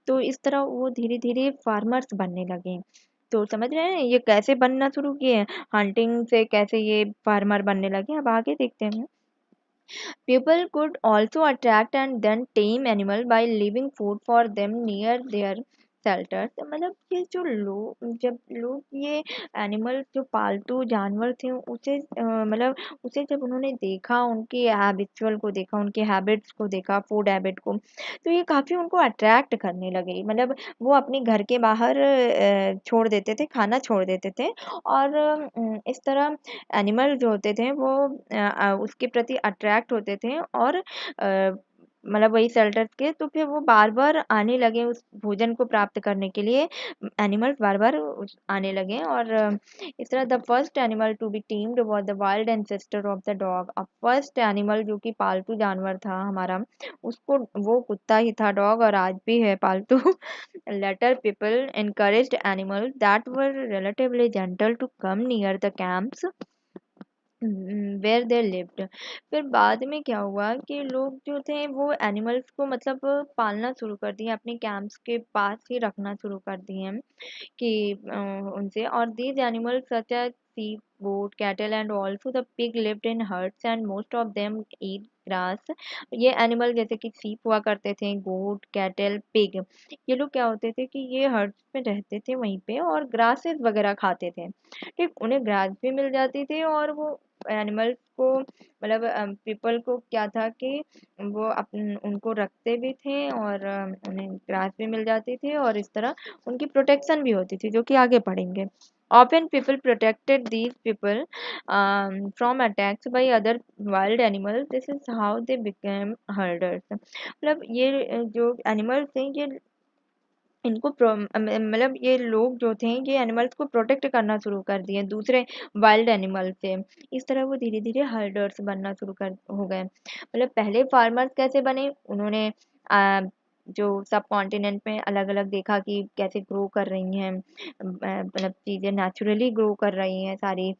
तो इस तरह वो धीरे धीरे फार्मर्स बनने लगे। तो समझ रहे हैं ये कैसे बनना शुरू किए, हंटिंग से कैसे ये फार्मर बनने लगे। अब आगे देखते हैं। People could also attract and then tame animal by leaving food for them near their shelters। तो मतलब ये जो लोग, जब लोग ये एनिमल जो पालतू जानवर थे उसे मतलब उसे जब उन्होंने देखा, उनकी हैबिचुअल को देखा, उनके हैबिट्स को देखा, फूड हैबिट को, तो ये काफ़ी उनको अट्रैक्ट करने लगे। मतलब वो अपने घर के बाहर छोड़ देते थे, खाना छोड़ देते थे, और इस तरह एनिमल जो होते थे वो उसके प्रति अट्रैक्ट होते थे, और मतलब वही शेल्टर के, तो फिर वो बार बार आने लगे उस भोजन को प्राप्त करने के लिए। एनिमल्स बार बार आने लगे, और इस तरह the first animal to be tamed was the wild ancestor of the dog. अब फर्स्ट एनिमल जो कि पालतू जानवर था हमारा, उसको वो कुत्ता ही था, डॉग, और आज भी है पालतू। Later people encouraged animals that were relatively gentle to come near the camps where they lived. फिर बाद में क्या हुआ कि लोग जो थे वो एनिमल्स को मतलब पालना शुरू कर दिए, अपने कैंप्स के पास ही रखना शुरू कर दिए कि उनसे। और these animals such as sheep, goat, cattle and also the pig lived in herds and most of them eat grass। ये एनिमल जैसे कि sheep हुआ करते थे, गोट, कैटल, पिग, ये लोग क्या होते थे कि ये हर्ड्स में रहते थे वहीं पे और ग्रासेस वगैरह खाते थे। ठीक, उन्हें ग्रास भी मिल जाती थी, और वो एनिमल्स को मतलब पीपल को क्या था कि वो अपन उनको रखते भी थे, और उन्हें ग्रास भी मिल जाती थी, और इस तरह उनकी प्रोटेक्शन भी होती थी, जो कि आगे पढ़ेंगे। Often people protected these people from attacks by other wild animals। This is how they became herders। मतलब ये जो एनिमल्स थे ये इनको मतलब ये लोग जो थे ये एनिमल्स को प्रोटेक्ट करना शुरू कर दिए दूसरे वाइल्ड एनिमल से। इस तरह वो धीरे धीरे हर्डर्स बनना शुरू कर हो गए। मतलब पहले फार्मर्स कैसे बने, उन्होंने जो सब कॉन्टिनेंट में अलग अलग देखा कि कैसे ग्रो कर रही हैं, मतलब चीज़ें नेचुरली ग्रो कर रही हैं सारी,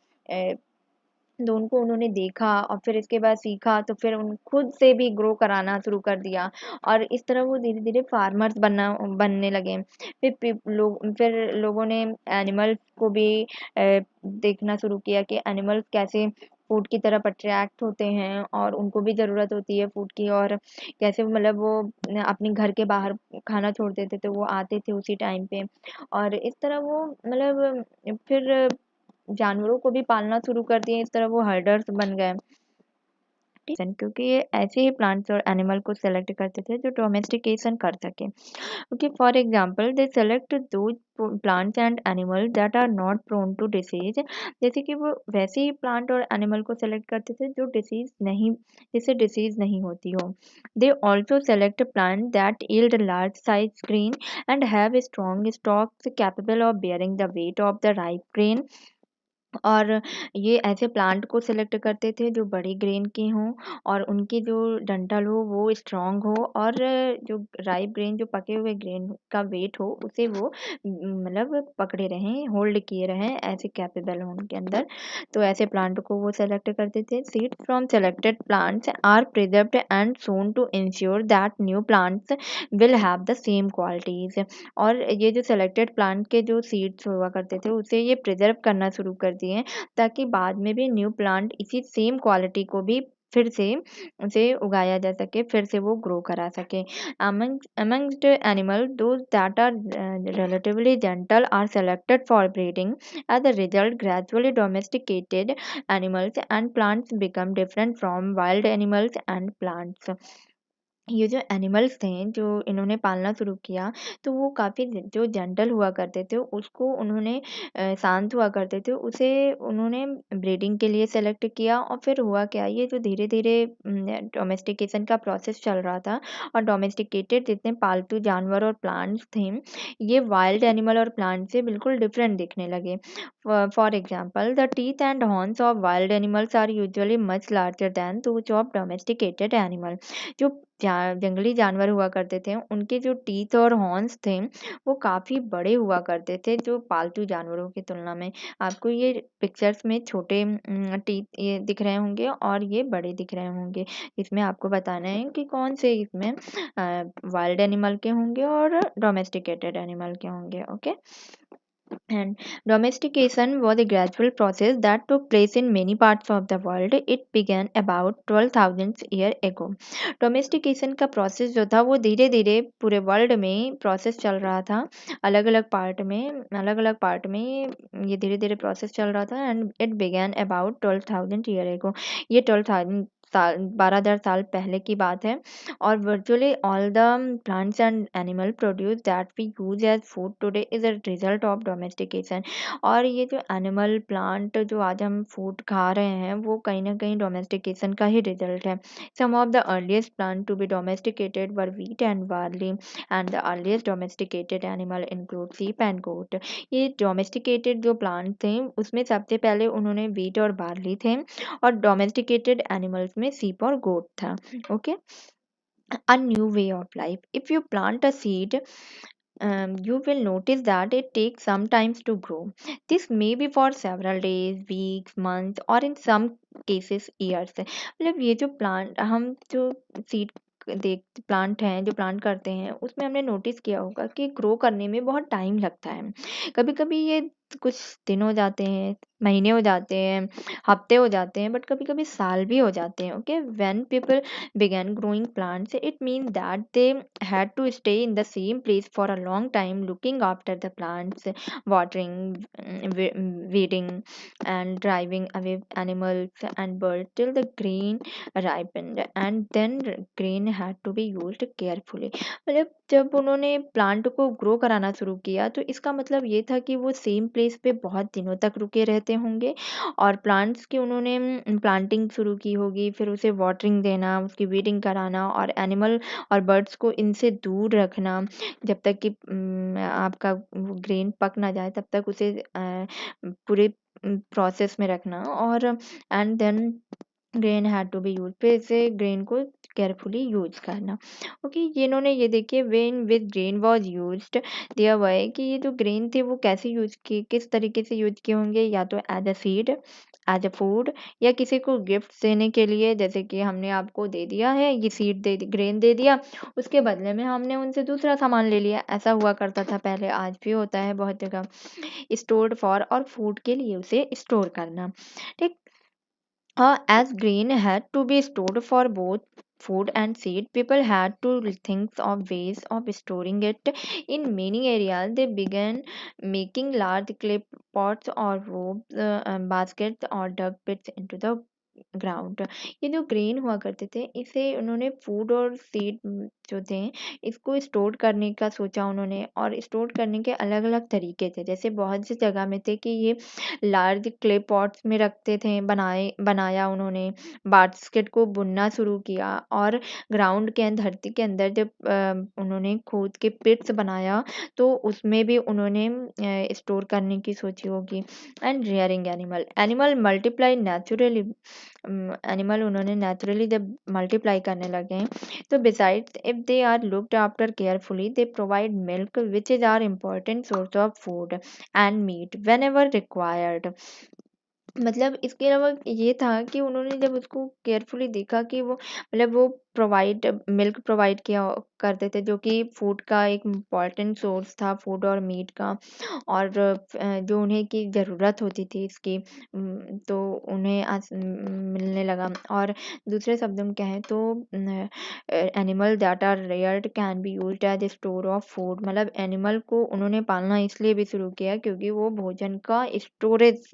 तो उनको उन्होंने देखा और फिर इसके बाद सीखा, तो फिर उन खुद से भी ग्रो कराना शुरू कर दिया, और इस तरह वो धीरे धीरे फार्मर्स बनने लगे। फिर लोगों ने एनिमल्स को भी देखना शुरू किया कि एनिमल्स कैसे फूड की तरफ अट्रैक्ट होते हैं, और उनको भी ज़रूरत होती है फूड की, और कैसे मतलब वो अपने घर के बाहर खाना छोड़ देते थे, वो आते थे उसी टाइम पे, और इस तरह वो मतलब फिर जानवरों को भी पालना शुरू कर दिए, इस तरह वो हर्डर्स बन गए। ठीक है, क्योंकि ये ऐसे ही प्लांट्स और एनिमल को सेलेक्ट करते थे जो डोमेस्टिकेशन कर सके। Okay, for example they select those plants and animal that are not prone to disease. जैसे कि वो वैसे ही प्लांट और एनिमल को सेलेक्ट करते थे जो डिसीज नहीं, जिससे डिसीज नहीं होती हो। They also select plant that yield large size green and have strong stocks capable of bearing the weight of the ripe grain. और ये ऐसे प्लांट को सेलेक्ट करते थे जो बड़ी ग्रेन के हों और उनकी जो डंठल हो वो स्ट्रॉन्ग हो, और जो राइप ग्रेन, जो पके हुए ग्रेन का वेट हो उसे वो मतलब पकड़े रहें, होल्ड किए रहें, ऐसे कैपेबल हो उनके अंदर। तो ऐसे प्लांट को वो सेलेक्ट करते थे। Seed from selected plants are preserved and sown to ensure that new plants will have the same qualities. और ये जो सेलेक्टेड प्लांट के जो सीड्स हुआ करते थे उसे ये प्रिजर्व करना शुरू कर दिए, ताकि बाद में भी न्यू प्लांट इसी सेम क्वालिटी को भी फिर से उसे उगाया जा सके, फिर से वो ग्रो करा सके। Amongst animal, those that are relatively gentle are selected for breeding. As a result, gradually domesticated animals and plants become different from wild animals and plants. ये जो एनिमल्स थे जो इन्होंने पालना शुरू किया, तो वो काफ़ी जो जेंटल हुआ करते थे उसको उन्होंने शांत हुआ करते थे उसे उन्होंने ब्रीडिंग के लिए सेलेक्ट किया। और फिर हुआ क्या, ये जो धीरे धीरे डोमेस्टिकेशन का प्रोसेस चल रहा था, और डोमेस्टिकेटेड जितने पालतू जानवर और प्लांट्स थे ये वाइल्ड एनिमल और प्लांट से बिल्कुल डिफरेंट दिखने लगे। For example, the teeth and horns of wild animals are usually much larger than those of domesticated animal. जो जंगली जानवर हुआ करते थे उनके जो टीथ और हॉर्न्स थे वो काफ़ी बड़े हुआ करते थे जो पालतू जानवरों की तुलना में। आपको ये पिक्चर्स में छोटे टीथ ये दिख रहे होंगे और ये बड़े दिख रहे होंगे। इसमें आपको बताना है कि कौन से इसमें वाइल्ड एनिमल के होंगे और डोमेस्टिकेटेड एनिमल के होंगे। Okay. And domestication was a gradual process that took place in many parts of the world. It began about 12,000 years ago. Domestication का प्रोसेस जो था वो धीरे धीरे पूरे वर्ल्ड में प्रोसेस चल रहा था, अलग अलग पार्ट में ये धीरे धीरे प्रोसेस चल रहा था। And it began about 12,000 year ago. ये 12,000 साल, 12,000 साल पहले की बात है। और virtually all the plants and animal produce that we use as food today is a result of domestication। और ये जो एनिमल प्लांट जो आज हम फूड खा रहे हैं वो कहीं ना कहीं डोमेस्टिकेशन का ही रिजल्ट है। Some of the earliest plant to be domesticated were wheat and barley, and the earliest domesticated animal include sheep and goat। ये डोमेस्टिकेटेड जो प्लांट थे उसमें सबसे पहले उन्होंने wheat और barley थे, और डोमेस्टिकेटेड एनिमल्स में sheep और goat था। Okay. A new way of life. If you plant a seed, you will notice that it takes some time to grow. This may be for several days, weeks, months, or in some cases years। मतलब ये जो plant हम जो seed देख plant हैं जो plant करते हैं उसमें हमने नोटिस किया होगा कि ग्रो करने में बहुत टाइम लगता है। कभी कभी ये कुछ दिन हो जाते हैं, महीने हो जाते हैं, हफ्ते हो जाते हैं, बट कभी कभी साल भी हो जाते हैं। Okay. When people began growing plants, it means that they had to stay in the same place for a long time, looking after the plants, watering, weeding, and driving away animals and birds till the grain ripened, and then grain had to be used carefully। मतलब जब उन्होंने plant को grow कराना शुरू किया तो इसका मतलब ये था कि वो सेम प्लेस पे बहुत दिनों तक रुके रहते होंगे, और प्लांट्स की उन्होंने प्लांटिंग शुरू की होगी, फिर उसे वाटरिंग देना, उसकी वीडिंग कराना, और एनिमल और बर्ड्स को इनसे दूर रखना जब तक कि आपका ग्रेन पक ना जाए, तब तक उसे पूरे प्रोसेस में रखना। और and then grain had to be use, फिर इसे ग्रेन को केयरफुली यूज करना। ओके। ये इन्होंने ये देखिए when with grain was used दिया हुआ है कि ये जो ग्रेन थे वो कैसे यूज किए, किस तरीके से यूज किए होंगे, या तो as a seed, as a food, या किसी को गिफ्ट देने के लिए। जैसे कि हमने आपको दे दिया है ये सीड दे दी, ग्रेन दे दिया, उसके बदले में हमने उनसे दूसरा सामान ले लिया, ऐसा हुआ करता था पहले, आज भी होता है बहुत जगह। स्टोर्ड फॉर, और फूड के लिए उसे स्टोर करना। ठीक। as grain had to be stored for both food and seed, people had to think of ways of storing it. In many areas, they began making large clay pots or ropes, baskets, or dug pits into the ground. ये जो grain हुआ करते थे इसे उन्होंने food और seed जो थे इसको स्टोर करने का सोचा उन्होंने, और स्टोर करने के अलग अलग तरीके थे। जैसे बहुत सी जगह में थे कि ये लार्ज क्ले पॉट्स में रखते थे, बनाया उन्होंने, बास्केट को बुनना शुरू किया, और ग्राउंड के धरती के अंदर जब उन्होंने खोद के पिट्स बनाया तो उसमें भी उन्होंने स्टोर करने की सोची होगी। And rearing animal, animal multiply naturally, animal उन्होंने नेचुरली जब मल्टीप्लाई करने लगे तो besides if they are looked after carefully they provide milk which is are important source of food and meat whenever required. मतलब इसके अलावा ये था कि उन्होंने जब उसको केयरफुली देखा कि वो मतलब वो प्रोवाइड मिल्क प्रोवाइड किया करते थे, जो कि फूड का एक इम्पॉर्टेंट सोर्स था, फूड और मीट का, और जो उन्हें की ज़रूरत होती थी इसकी, तो उन्हें मिलने लगा। और दूसरे शब्दों में कहें तो animal that are reared can be used as store of food, मतलब एनिमल को उन्होंने पालना इसलिए भी शुरू किया क्योंकि वो भोजन का स्टोरेज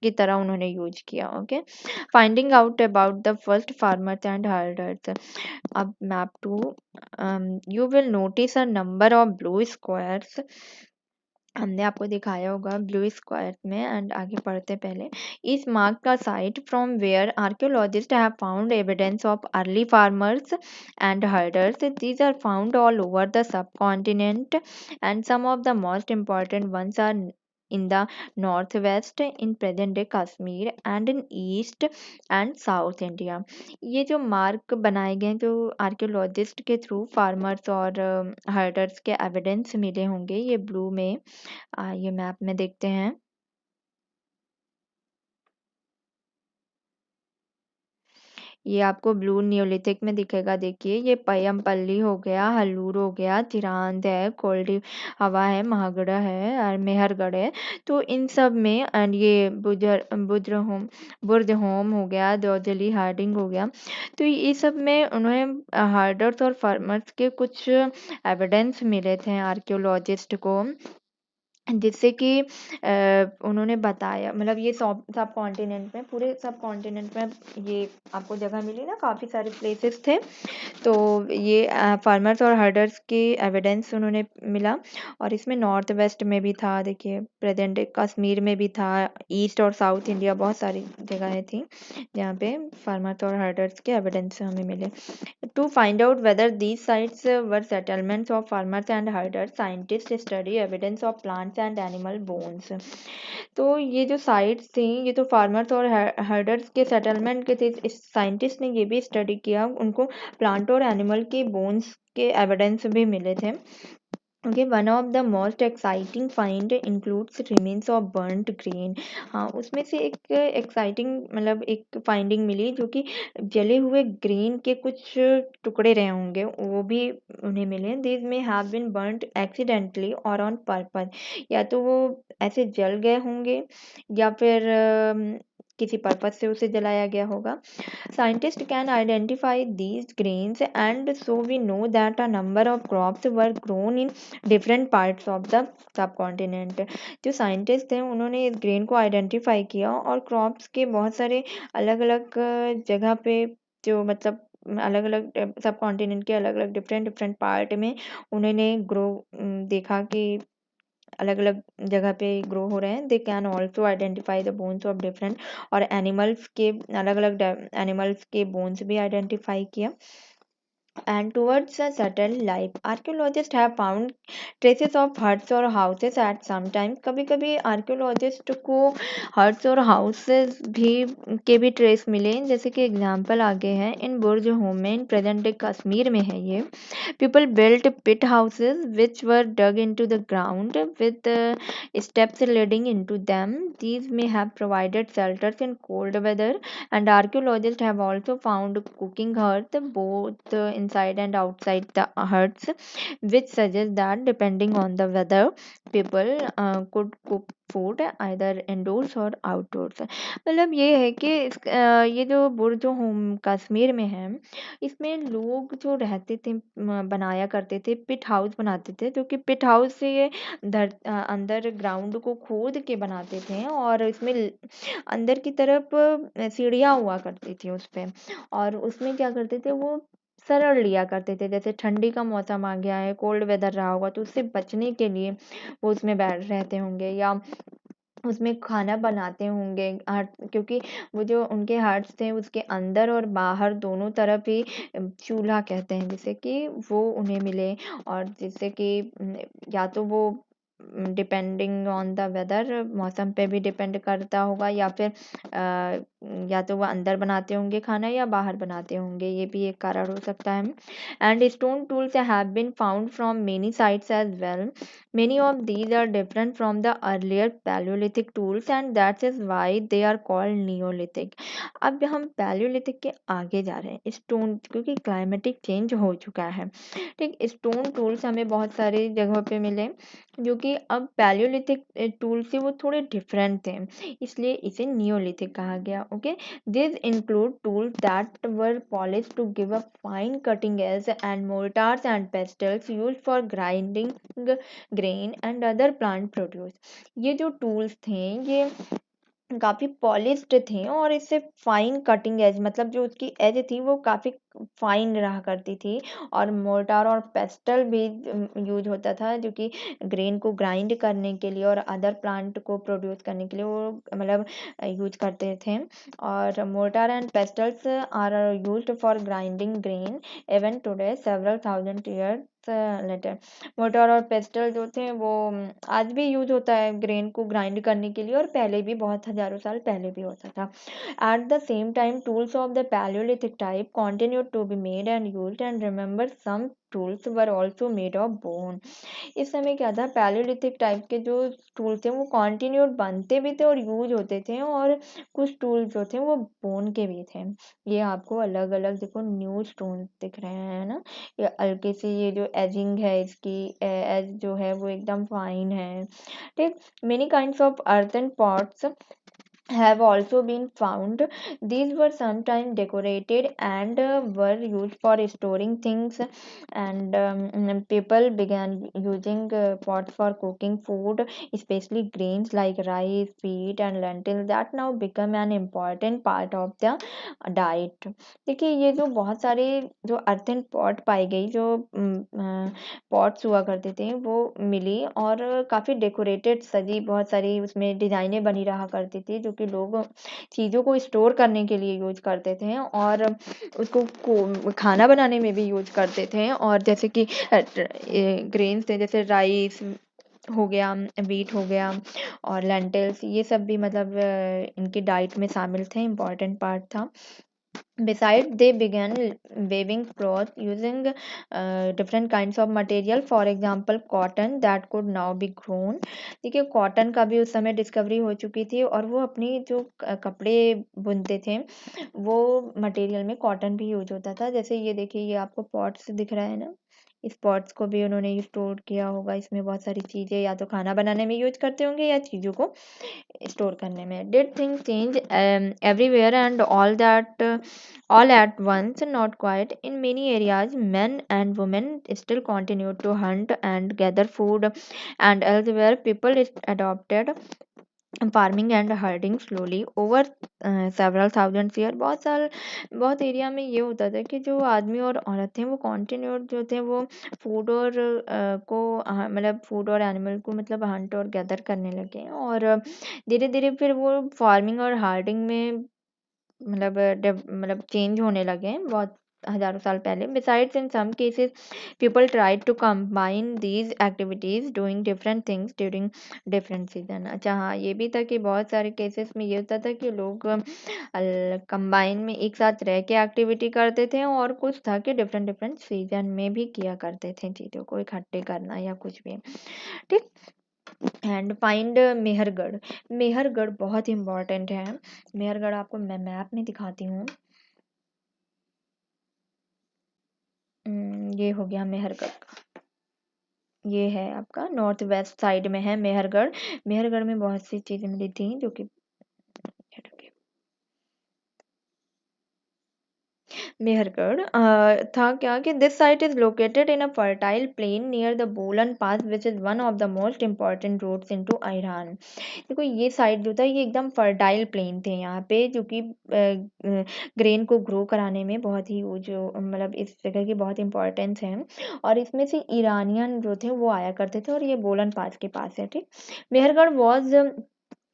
की तरह उन्होंने यूज किया। Okay, finding out about the first farmers and herders. अब map two, you will notice a number of blue squares, हमने आपको दिखाया होगा ब्लू स्क्वायर में। एंड आगे पढ़ते पहले, इस मार्क का site from where archaeologists have found evidence of early farmers and herders, these are found all over the subcontinent and some of the most important ones are in the northwest, in present day Kashmir, and in east and south India। ये जो mark बनाए गए हैं जो archaeologist के through farmers और herders के evidence मिले होंगे, ये ब्लू में ये मैप में देखते हैं। ये आपको ब्लू नियोलिथिक में दिखेगा। देखिए ये पय्यमपल्ली हो गया, हल्लूर हो गया, चिरांद है, कोल्डी हवा है, महागढ़ है और मेहरगढ़ है। तो इन सब में, एंड ये बुर्ज होम हो गया, दोजली हार्डिंग हो गया। तो ये सब में उन्हें हार्डर्स और फार्मर्स के कुछ एविडेंस मिले थे आर्कियोलॉजिस्ट को, जिससे कि उन्होंने बताया, मतलब ये सब कॉन्टिनेंट में, पूरे सब कॉन्टिनेंट में ये आपको जगह मिली ना, काफ़ी सारे प्लेसेस थे। तो ये फार्मर्स और हर्डर्स की एविडेंस उन्होंने मिला, और इसमें नॉर्थ वेस्ट में भी था, देखिए प्रेजेंट कश्मीर में भी था, ईस्ट और साउथ इंडिया बहुत सारी जगहें थी जहाँ पे फार्मर्स और हर्डर्स के एविडेंस हमें मिले। To find out whether these sites were settlements of farmers and herders, scientists study evidence of plants and animal bones। तो ये जो साइट्स थी ये तो फार्मर्स और हर्डर्स के सेटलमेंट के थे। इस साइंटिस्ट ने ये भी स्टडी किया, उनको प्लांट और एनिमल के बोन्स के एविडेंस भी मिले थे। Okay, one of the most exciting find includes remains of burned grain. हाँ, उसमें से एक एक्साइटिंग मतलब एक फाइंडिंग मिली जो कि जले हुए ग्रेन के कुछ टुकड़े रहे होंगे, वो भी उन्हें मिले। दीज में हैव बीन बर्न्ड एक्सीडेंटली और ऑन पर्पज, या तो वो ऐसे जल गए होंगे या फिर किसी पर्पज से उसे जलाया गया होगा। Scientists can identify these grains, and so we know that a number of crops were grown in different parts of the subcontinent। जो साइंटिस्ट हैं उन्होंने इस ग्रेन को आइडेंटिफाई किया, और क्रॉप्स के बहुत सारे अलग अलग जगह पे, जो मतलब अलग अलग सब कॉन्टिनेंट के अलग अलग डिफरेंट डिफरेंट पार्ट में उन्होंने ग्रो देखा कि अलग अलग जगह पे ग्रो हो रहे हैं। They can also identify the bones of different, और एनिमल्स के अलग अलग एनिमल्स के बोन्स भी आइडेंटिफाई किया। And towards a settled life, archaeologists have found traces of huts or houses at some time। कभी कभी आर्कियोलॉजिस्ट को हट्स और हाउसेस भी के भी ट्रेस मिले, जैसे कि एग्जांपल आगे है इन बुर्ज होम में, इन प्रेजेंट डे कश्मीर में है ये। People built pit houses which were dug into the ground with steps leading into them. These may have provided shelters in cold weather, and archaeologists have also found cooking hearth both in inside and outside the huts, which suggests that depending on the weather, people could cook food either indoors or outdoors. मतलब ये है कि ये जो बुर्ज जो home Kashmir में है, इसमें लोग जो रहते थे बनाया करते थे, पिट हाउस बनाते थे, जो कि पिट हाउस से ये अंदर ग्राउंड को खोद के बनाते थे और इसमें अंदर की तरफ सीढ़ियाँ हुआ करती थी उस पे, और उसमें क्या करते थे वो सरड़ लिया करते थे। जैसे ठंडी का मौसम आ गया है, कोल्ड वेदर रहा होगा, तो उससे बचने के लिए वो उसमें बैठ रहते होंगे, या उसमें खाना बनाते होंगे क्योंकि वो जो उनके हट्स थे उसके अंदर और बाहर दोनों तरफ ही चूल्हा कहते हैं, जिससे कि वो उन्हें मिले, और जिससे कि या तो वो डिपेंडिंग ऑन द वेदर, मौसम पे भी डिपेंड करता होगा, या फिर या तो वो अंदर बनाते होंगे खाना या बाहर बनाते होंगे, ये भी एक कारण हो सकता है। And stone tools have been found from many sites as well. Many of these are different from the earlier Paleolithic tools, and that is why they are called Neolithic. अब हम Paleolithic के आगे जा रहे हैं, स्टोन, क्योंकि climatic change हो चुका है। ठीक, स्टोन टूल्स हमें बहुत सारी जगहों पे मिले जो कि अब पैलियोलिथिक टूल से वो थोड़े डिफरेंट थे, इसलिए इसे नियोलिथिक कहा गया। Okay, this include tools that were polished to give a fine cutting edge and mortars and pestles used for grinding grain and other plant produce. ये जो टूल्स थे ये काफ़ी पॉलिश्ड थे और इससे फाइन कटिंग एज, मतलब जो उसकी एज थी वो काफ़ी फाइन रहा करती थी, और मोर्टार और पेस्टल भी यूज होता था, जो कि ग्रेन को ग्राइंड करने के लिए और अदर प्लांट को प्रोड्यूस करने के लिए वो मतलब यूज करते थे। और mortar and pestles are used for grinding grain even today several thousand years later. Mortar और पेस्टल जो थे वो आज भी यूज होता है ग्रेन को ग्राइंड करने के लिए, और पहले भी बहुत हजारों साल पहले भी होता था। Eight the same time tools of the Palaeolithic type continued to be made and used, and remember some tools were also made of bone. इस समय क्या था, पैलियोलिथिक टाइप के जो टूल थे वो कॉन्टिन्यूड बनते भी थे और यूज होते थे, और कुछ टूल जो थे वो बोन के भी थे। ये आपको अलग अलग देखो न्यू स्टोन दिख रहे हैं ना, ये हल्के से ये जो एजिंग है इसकी एज जो है वो एकदम फाइन है। ठीक, many kinds of earthen pots have also been found. These were sometimes decorated and were used for storing things, and people began using pots for cooking food, especially grains like rice, wheat, and lentils that now become an important part of the diet. देखिए ये जो बहुत सारे जो earthen pot पाई गई, जो pots हुआ करते थे वो मिली, और काफ़ी डेकोरेटेड सजी बहुत सारी उसमें डिज़ाइनें बनी रहा करती थी, जो कि लोग चीज़ों को स्टोर करने के लिए यूज करते थे, और उसको खाना बनाने में भी यूज करते थे। और जैसे कि ग्रेन्स थे, जैसे राइस हो गया, वीट हो गया, और लेंटिल्स, ये सब भी मतलब इनकी डाइट में शामिल थे, इम्पॉर्टेंट पार्ट था। Besides, they began weaving cloth using different kinds of material, for example cotton that could now be grown. देखिए कॉटन का भी उस समय डिस्कवरी हो चुकी थी, और वो अपनी जो कपड़े बुनते थे वो मटेरियल में कॉटन भी यूज होता था। जैसे ये देखिए, ये आपको पॉट्स दिख रहा है ना, इस पॉट्स को भी उन्होंने स्टोर किया होगा, इसमें बहुत सारी चीज़ें या तो खाना बनाने में यूज करते होंगे या चीज़ों को स्टोर करने में। Did things change everywhere and all at once? Not quite. In many areas, men and women still continue to hunt and gather food, and elsewhere, people adopted farming and herding slowly over several thousand year. बहुत area में ये होता था कि जो आदमी और औरत थे वो कॉन्टिन्यूड जो थे वो फूड और मतलब फूड और एनिमल को मतलब हंट और गैदर करने लगे, और धीरे धीरे फिर वो फार्मिंग और हार्डिंग में मतलब चेंज होने लगे हैं बहुत हजारों साल पहले। Besides in some cases people try to combine these activities doing different things during different season. अच्छा हाँ, ये भी था कि बहुत सारे केसेस में ये होता था कि लोग कंबाइन में एक साथ रह के एक्टिविटी करते थे, और कुछ था कि डिफरेंट डिफरेंट सीजन में भी किया करते थे चीज़ों को इकट्ठे करना या कुछ भी। ठीक, एंड फाइंड मेहरगढ़। मेहरगढ़ बहुत इंपॉर्टेंट है। मेहरगढ़ आपको मैं मैप में दिखाती हूँ। ये हो गया मेहरगढ़ का। ये है आपका नॉर्थ वेस्ट साइड में है मेहरगढ़। मेहरगढ़ में बहुत सी चीजें मिली थी जो कि मेहरगढ़ था क्या कि this site is located in a fertile plain near the Bolan pass which is one of the most important routes into Iran. देखो ये साइट जो था ये एकदम फर्टाइल प्लेन थे यहाँ पे, जो कि ग्रेन को ग्रो कराने में बहुत ही वो जो मतलब इस जगह की बहुत इंपॉर्टेंस है। और इसमें से ईरानियन जो थे वो आया करते थे, और ये बोलन पास के पास है, ठीक। Mehrgarh was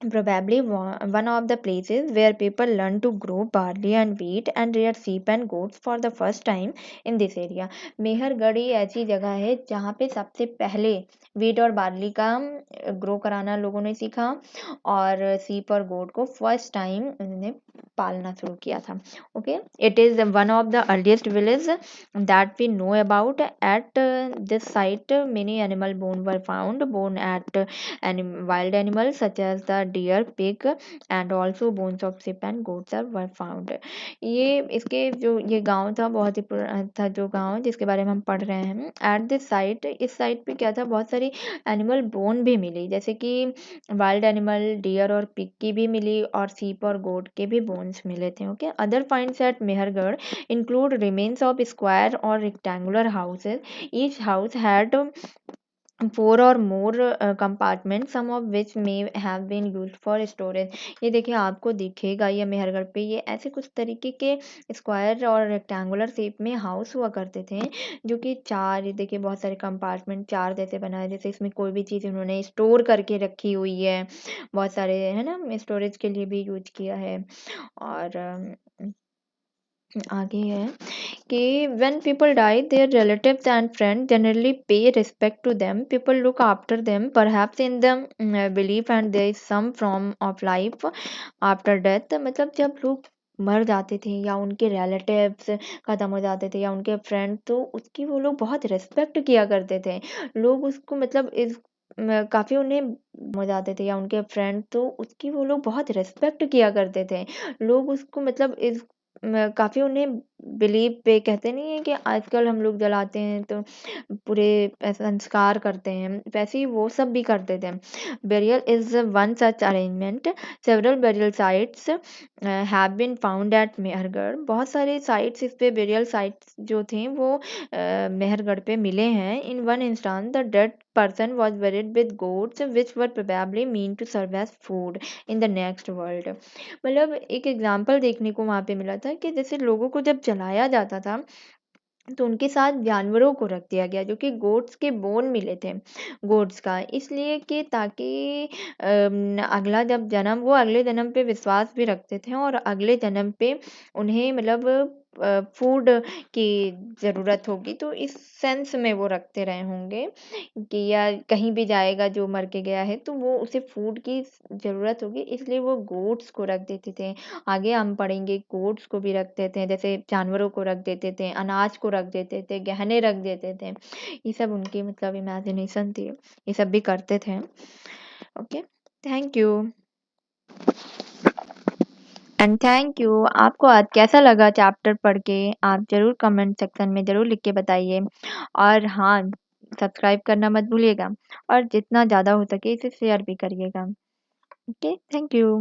probably one of the places where people learn to grow barley and wheat and rear sheep and goats for the first time in this area। Mehrgarh ही ऐसी जगह है जहाँ पे सबसे पहले वीट और बार्ली का ग्रो कराना लोगों ने सीखा, और सीप और गोट को फर्स्ट टाइम उन्होंने पालना शुरू किया था। Okay, it is one of the earliest village that we know about. At this site many animal bone were found, bone at wild animals such as the deer, pig and also bones of sheep and goats are were found। ये इसके जो ये गांव था बहुत ही पुराना था, जो गांव जिसके बारे में हम पढ़ रहे हैं। एट दिस साइट, इस साइट पे क्या था, बहुत सारी एनिमल बोन भी मिली, जैसे कि वाइल्ड एनिमल डियर और पिग की भी मिली, और सीप और गोट के भी बोन्स मिले थे। Okay, other finds at Mehrgarh include remains of square or rectangular houses। Each house had four or more compartments, some of which may have been used for storage। ये देखिए आपको दिखेगा ये मेहरगढ़ पे ये ऐसे कुछ तरीके के स्क्वायर और रेक्टेंगुलर शेप में हाउस हुआ करते थे, जो कि चार, ये देखिए बहुत सारे कंपार्टमेंट चार जैसे बनाए, जैसे इसमें कोई भी चीज़ उन्होंने स्टोर करके रखी हुई है, बहुत सारे है ना, स्टोरेज के लिए भी यूज किया है। और आगे है कि when people die their relatives and friends generally pay respect to them, people look after them perhaps in the belief and there is some form of life after death। मतलब जब लोग मर जाते थे या उनके रिलेटिव्स खत्म हो जाते थे या उनके फ्रेंड, तो उसकी वो लोग बहुत रिस्पेक्ट किया करते थे। लोग उसको मतलब इस काफी उन्हें हो जाते थे या उनके फ्रेंड, तो उसकी वो लोग बहुत रिस्पेक्ट किया करते थे। लोग उसको मतलब इस काफ़ी उन्हें बिलीव पे, कहते नहीं है कि आजकल हम लोग जलाते हैं तो पूरे संस्कार करते हैं, वैसे ही वो सब भी करते थे। Burial is one such arrangement, several burial sites have been found at Mehrgarh. बहुत सारे साइट्स इस पे बेरियल साइट्स जो थे वो मेहरगढ़ पे मिले हैं। In one instance the dead person was buried with goats which were probably meant to serve as food in the next world। मतलब एक एग्जाम्पल देखने को वहां पे मिला था कि जैसे लोगों को जब जलाया जाता था तो उनके साथ जानवरों को रख दिया गया, जो कि गोट्स के बोन मिले थे गोट्स का, इसलिए कि ताकि अगला जब जन्म, वो अगले जन्म पे विश्वास भी रखते थे और अगले जन्म पे उन्हें मतलब फूड की ज़रूरत होगी, तो इस सेंस में वो रखते रहे होंगे कि या कहीं भी जाएगा जो मर के गया है तो वो उसे फूड की ज़रूरत होगी, इसलिए वो गोट्स को रख देते थे। आगे हम पढ़ेंगे गोट्स को भी रख देते हैं, जैसे जानवरों को रख देते थे, अनाज को रख देते थे, गहने रख देते थे। ये सब उनकी मतलब इमेजिनेशन थी, ये सब भी करते थे। Okay, thank you. And thank you. आपको आज कैसा लगा चैप्टर पढ़ के, आप ज़रूर कमेंट सेक्शन में ज़रूर लिख के बताइए। और हाँ, सब्सक्राइब करना मत भूलिएगा, और जितना ज़्यादा हो सके इसे शेयर भी करिएगा। Okay, thank you.